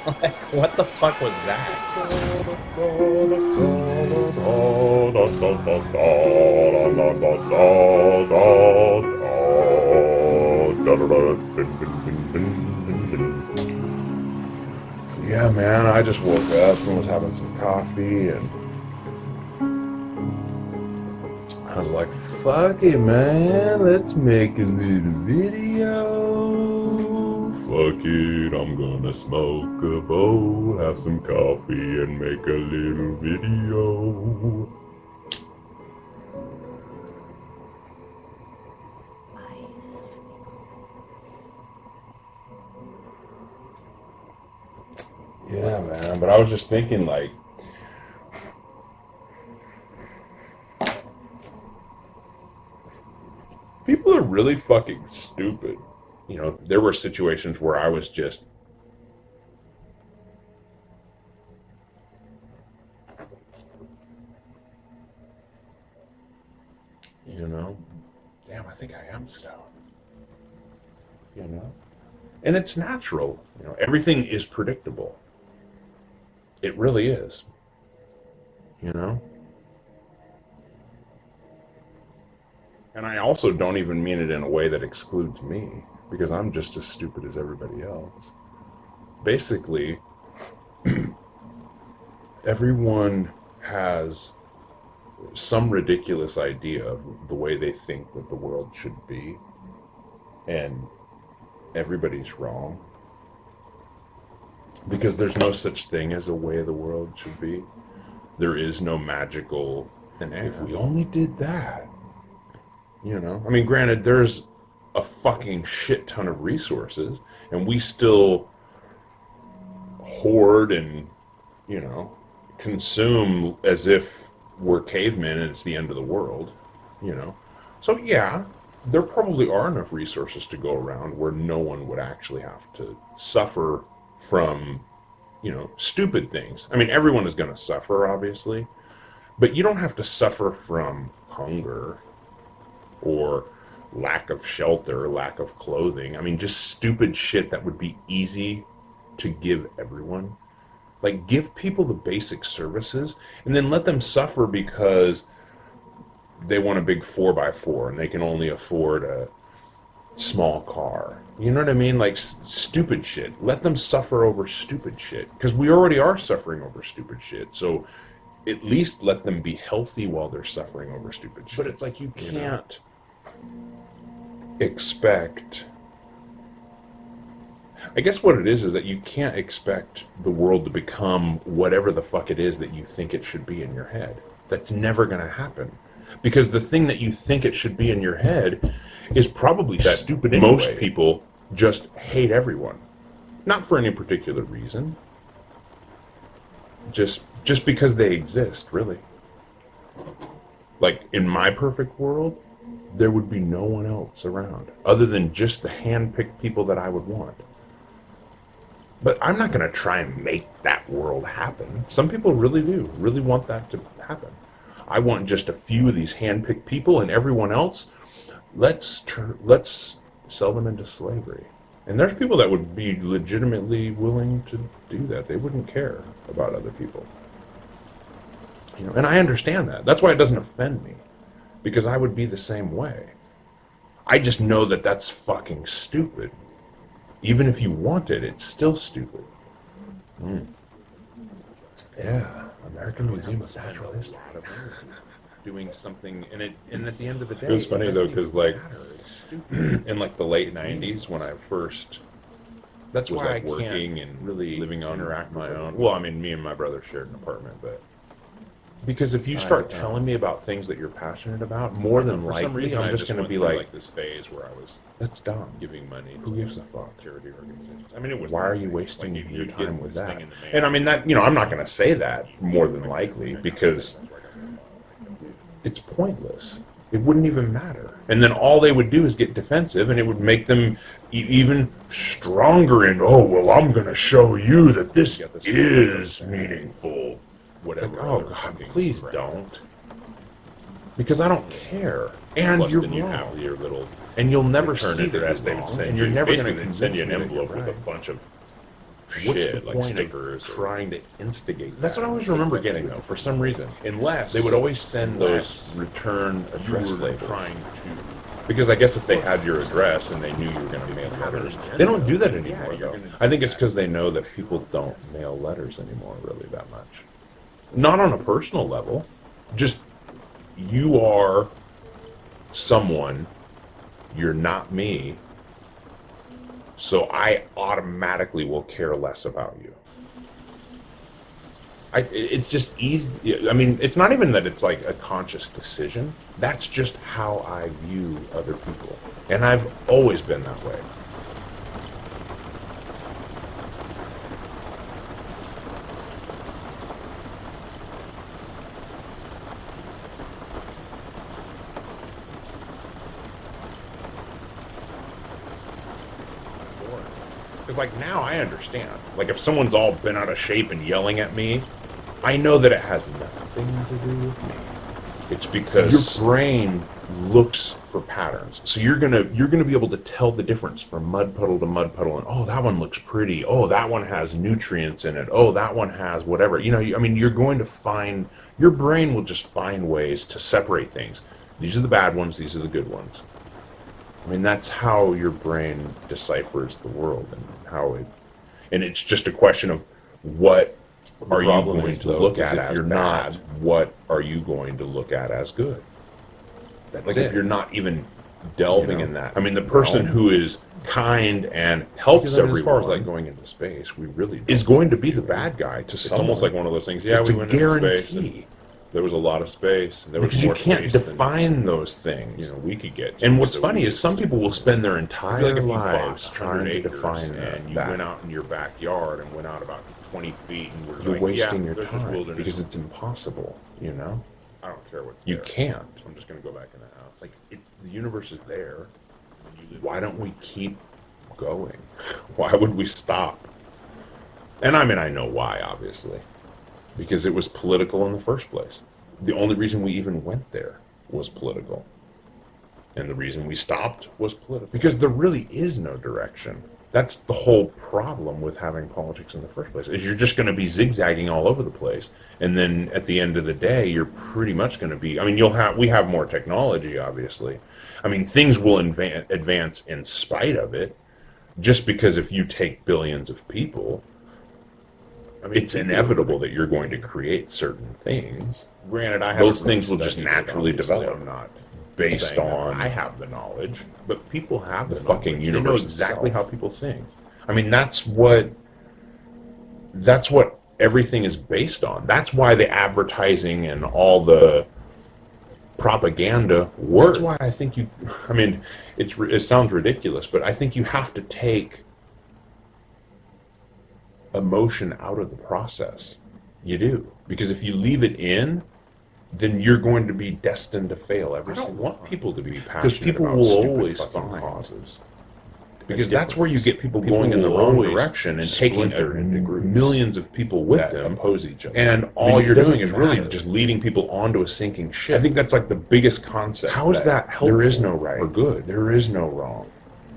Like, what the fuck was that? So yeah, man, I just woke up and was having some coffee, and I was like, fuck it, man, let's make a little video. Fuck it, I'm gonna smoke a bowl, have some coffee, and make a little video. Yeah, man, but I was just thinking, like, people are really fucking stupid. You know, there were situations where I was just, you know, damn, I think I am stoned. You know? And it's natural. You know, everything is predictable. It really is. You know? And I also don't even mean it in a way that excludes me, because I'm just as stupid as everybody else. Basically, everyone has some ridiculous idea of the way they think that the world should be, and everybody's wrong. Because there's no such thing as a way the world should be. There is no magical, and if we only did that, you know, I mean, granted, there's a fucking shit ton of resources, and we still hoard and, you know, consume as if we're cavemen and it's the end of the world, you know. So yeah, there probably are enough resources to go around where no one would actually have to suffer from, you know, stupid things. I mean, everyone is going to suffer, obviously, but you don't have to suffer from hunger or lack of shelter, lack of clothing. I mean, just stupid shit that would be easy to give everyone. Like, give people the basic services and then let them suffer because they want a big 4x4 and they can only afford a small car. You know what I mean? Like, stupid shit. Let them suffer over stupid shit, because we already are suffering over stupid shit. So at least let them be healthy while they're suffering over stupid shit. But it's like, you can't expect, I guess what it is that you can't expect the world to become whatever the fuck it is that you think it should be in your head. That's never going to happen. Because the thing that you think it should be in your head is probably that stupid anyway. Most people just hate everyone. Not for any particular reason. Just because they exist, really. Like, in my perfect world, there would be no one else around other than just the hand-picked people that I would want. But I'm not going to try and make that world happen. Some people really do, really want that to happen. I want just a few of these hand-picked people, and everyone else, let's sell them into slavery. And there's people that would be legitimately willing to do that. They wouldn't care about other people. You know, and I understand that. That's why it doesn't offend me, because I would be the same way. I just know that that's fucking stupid. Even if you want it, it's still stupid. Yeah, American Museum of Natural History. Doing something, and at the end of the day, it was funny though, because like in like the late '90s when I first, that's was like working and really living on my own. Well, I mean, me and my brother shared an apartment, but because if you start telling me about things that you're passionate about, more than likely, for some reason, I'm just going to be like this phase where I was, that's dumb. Giving money. Who gives a fuck? Charity organizations. I mean, it was. Why are you wasting your time with that? And I mean that, you know, I'm not going to say that more than likely, because it's pointless. It wouldn't even matter. And then all they would do is get defensive, and it would make them even stronger in, oh, well, I'm going to show you that this is meaningful. Whatever. Like, oh, God, please don't. Because I don't care. And plus, you're wrong. You have your little, and you'll never turn it, as they would say. And you're never going to send you an envelope with a bunch of What's shit, the like point stickers, of trying to instigate? That's what I always remember getting though. For some reason, Unless they would always send those return address labels. Because I guess if they had your address and they knew you were going to mail letters, they don't do that anymore though. I think it's because they know that people don't mail letters anymore really that much. Not on a personal level, just you are someone, you're not me, so I automatically will care less about you. It's just easy. I mean, it's not even that it's like a conscious decision. That's just how I view other people. And I've always been that way. Because like now I understand. Like if someone's all bent out of shape and yelling at me, I know that it has nothing to do with me. It's because your brain looks for patterns. So you're gonna be able to tell the difference from mud puddle to mud puddle, and oh, that one looks pretty. Oh, that one has nutrients in it. Oh, that one has whatever. You know, I mean, you're going to find, your brain will just find ways to separate things. These are the bad ones. These are the good ones. I mean, that's how your brain deciphers the world and how it, and it's just a question of what are you going to look at as you're not, what are you going to look at as good? Like if you're not even delving in that. I mean, the person who is kind and helps everyone, as far as like going into space, we really is going to be the bad guy to someone. It's almost like one of those things. Yeah, we went into space. And there was a lot of space. There was more space. You can't define those things. You know, we could get. And what's funny is some people will spend their entire lives trying to define that. And you went out in your backyard and went out about 20 feet and were like, wasting your time because it's impossible. You know, I don't care what's there. You can't. I'm just gonna go back in the house. Like it's the universe is there. Why don't we keep going? Why would we stop? And I mean, I know why, obviously. Because it was political in the first place. The only reason we even went there was political. And the reason we stopped was political. Because there really is no direction. That's the whole problem with having politics in the first place, is you're just going to be zigzagging all over the place. And then at the end of the day, you're pretty much going to be, I mean, we have more technology, obviously. I mean, things will advance in spite of it, just because if you take billions of people, I mean, it's inevitable that you're going to create certain things. Granted, those things will just naturally develop, not based on I have the knowledge, but people have the fucking universe. They know exactly how people think. I mean, that's what everything is based on. That's why the advertising and all the propaganda works. That's why I think I mean, it sounds ridiculous, but I think you have to take emotion out of the process. You do. Because if you leave it in, then you're going to be destined to fail every single time. I don't want people to be passionate about stupid always find causes. Because that's where you get people going in the wrong direction and taking millions of people with them, oppose each other. And all you're doing is really just leading people onto a sinking ship. I think that's like the biggest concept. How is that helpful? There is no right or good. There is no wrong.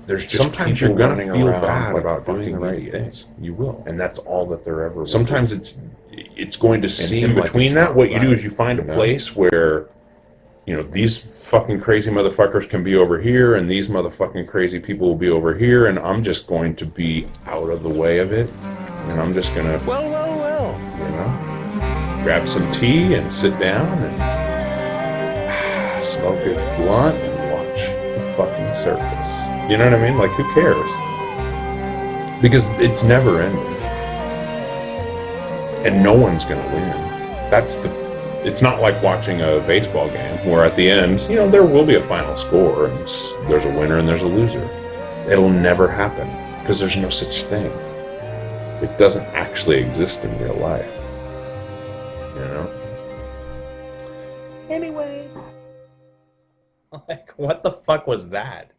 There's just sometimes you're going to feel bad about doing the right things. You will. And that's all that there ever will. Sometimes it's going to seem in between that. What you do is you find a place where, you know, these fucking crazy motherfuckers can be over here and these motherfucking crazy people will be over here, and I'm just going to be out of the way of it. And I'm just going to, well, you know, grab some tea and sit down and smoke a blunt and watch the fucking surface. You know what I mean? Like, who cares? Because it's never ending. And no one's going to win. It's not like watching a baseball game where at the end, you know, there will be a final score and there's a winner and there's a loser. It'll never happen because there's no such thing. It doesn't actually exist in real life. You know? Anyway. Like, what the fuck was that?